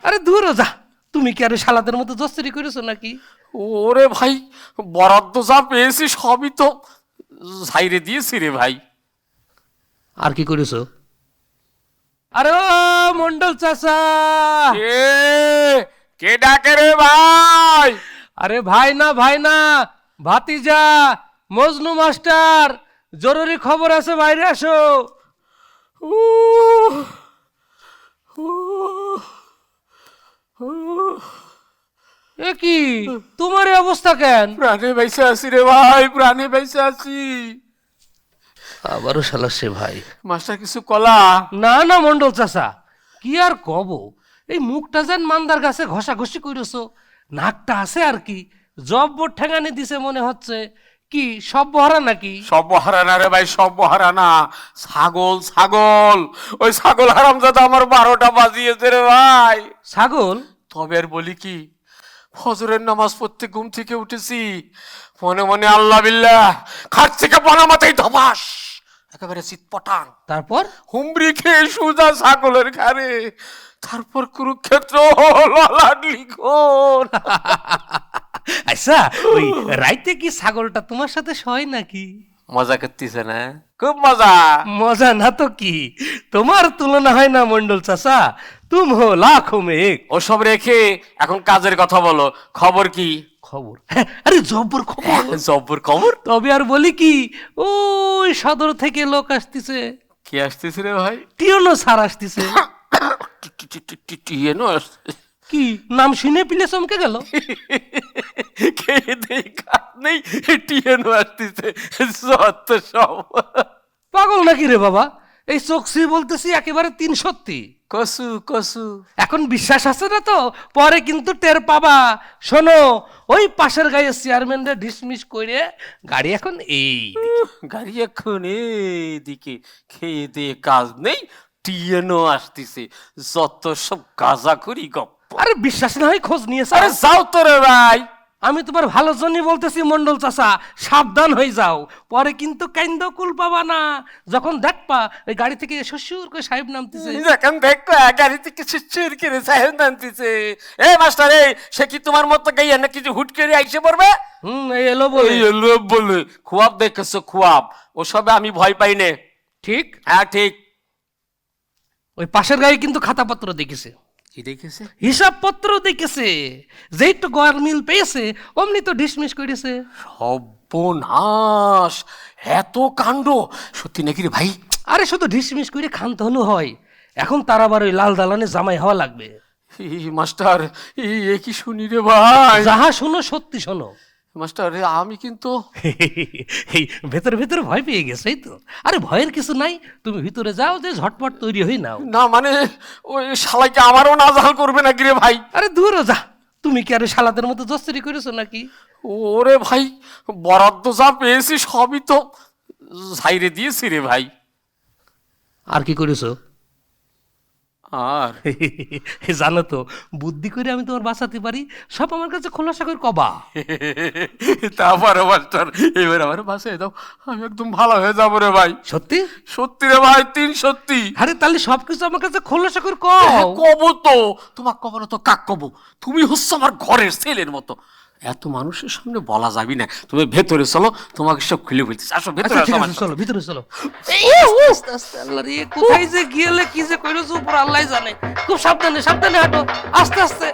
আরে দূর যা, তুমি কি আরে শালাদের মতো জস্তিরি করেছো নাকি? ওরে ভাই, বরাদ্দ যা পেয়েছি সবই তো ঝাইরে দিয়েছি রে ভাই। আর কি করেছো? আরে ও মন্ডল চাচা! কে ডাকে রে ভাই? আরে ভাই না ভাতিজা, মজনু মাস্টার, জরুরি খবর আছে, বাইরে আসো। এ কি তোমার এই অবস্থা কেন? প্রাণে বেঁচে আছি রে ভাই, প্রাণে বেঁচে আছি। আবারও শালা সে ভাই। মাস্টার কিছু কলা? না মন্ডল চাচা, কি আর কব, এই মুখটা যেন মান্দার গাছে ঘষাঘষি করেছো, নাকটা আছে আর কি জব্বর ঠেঙানি দিছে মনে হচ্ছে। কি সব বহারা নাকি? সব হারানা রে ভাই, সব হারানা। ছাগল ছাগল, ওই ছাগল হারামজাদা আমার 12টা বাজিয়েছে রে ভাই। ছাগল? তবে আর বলি কি, ফজরের নামাজ পড়তে ঘুম থেকে উঠেছি, মনে মনে আল্লাহ বিল্লাহ, খাট থেকে পানা মাথায় ধপাস, একেবারে চিৎপটাং। তারপর? হুমড়ি খেয়ে সুজা ছাগলের ঘাড়ে। তারপর কুরুক্ষেত্র ললাট লিখন। আচ্ছা, ওই রাইতে কি ছাগলটা তোমার সাথে শয় নাকি? মজা করতেছে না? খুব মজা। মজা না তো কি, তোমার তুলনা হয় না মন্ডল চাচা, তুম হো লাখো মে এক। ওসব রেখে এখন কাজের কথা বলো। খবর কি? খবর? হ্যাঁ, আরে জব্বর খবর। জব্বর খবর? তবে আর বলি কি, ওই সদর থেকে লোক আসতেছে। কে আসতেছে রে ভাই? টিয়নো স্যার আসতেছে। টিএনও আসছে? কি নাম শুনে পিলে চমকে গেল? খেয়ে দেই কাজ নেই, টিএনও আসতেছে, যত সব। পাগল নাকি রে বাবা? এই চোখসি বলতেছি একেবারে 3 সত্যি। কসু কসু। এখন বিশ্বাস আছে না তো, পরে কিন্তু টের পাবা। শোনো, ওই পাশের গায়ে চেয়ারম্যানরা ডিসমিস করে গাড়ি এখন এই গাড়ি এখন এদিকে, খেয়ে দিয়ে কাজ নেই, টিএনও আসতেছে, যত সব গাজা করি গপ্প। আরে বিশ্বাস না হয় খোঁজ নিয়েছে। আরে যাও তো রে ভাই। আমি তোমার ভালোর জন্যই বলতেছি মন্ডল চাচা, সাবধান হয়ে যাও, পরে কিন্তু কাইন্দ কুল পাবা না। যখন দেখবা ওই গাড়ি থেকে শ্বশুর করে সাহেব নামতেছে। যখন দেখো গাড়ি থেকে সুচুর করে সাহেব নামতেছে, এ মাস্টার, এই সে কি তোমার মতো গাইয়া না কিছু হুট করে আইসে পড়বে? এই এলো বলে। এই লোক বলে খুয়াব দেখেছো, খুয়াব। ওসবে আমি ভয় পাই নে। ঠিক, হ্যাঁ ঠিক। ওই পাশের গায়ে কিন্তু খাতাপত্র দেখেছে, কি দেখেছে? হিসাবপত্র দেখেছে, যেইটু গয়ার মিল পেয়েছে অমনি তো ডিসমিস করেছে। সর্বনাশ, এত কাণ্ড! সত্যি নাকি রে ভাই? আরে শুধু ডিসমিস করে খান্ত হলো হয়, এখন তার আবার ওই লাল দালানে জামাই হওয়া লাগবে। মাস্টার, এ কি শুনি রে ভাই? যাহা শোনো সত্যি শোনো। মাস্টার, আমি কিন্তু এই ভেতরে ভেতরে ভয় পেয়ে গেছে, এই তো। আরে ভয়ের কিছু নাই, তুমি ভিতরে যাও, যে ঝটপট তৈরি হয়ে নাও। না মানে, ওই শালাইকে আমারও নাজাল করবে নাকি রে ভাই? আরে দূর যা, তুমি কি আরে শালাদের মতো জস্তিরি করেছো নাকি? ওরে ভাই, বরাদ্দ যা পেয়েছি সবই তো ঝাইরে দিয়েছি রে ভাই। আর কি করেছো? আর জানো তো, বুদ্ধি করে আমি তোমার বাঁচাতে পারি, সব আমার কাছে খোলাসা করে কবা। তারপরে মাস্টার, এবার আমার বাসায় দাও, আমি একদম ভালো হয়ে যাবো রে ভাই। সত্যি? সত্যি রে ভাই, 3 সত্যি। আরে তাহলে সবকিছু আমার কাছে খোলাসা করে কও। কব তো, তোমার কব না তো কাক কব? তুমি হচ্ছে আমার ঘরের ছেলের মতো, এত মানুষের সামনে বলা যাবি না। তুমি ভেতরে চলো, তোমাকে সব খুলে বলতেছি। আসো ভেতরে, আচ্ছা, ঠিক আসো আছে, আমার চলো সাথে। ভিতরে চলো। আস্তে আস্তে, আল্লাহ রে, কোথায় যে গিয়েলে কি যে কইরছো উপর আল্লাহই জানে। খুব সাবধানে সাবধানে হাঁটো, আস্তে আস্তে।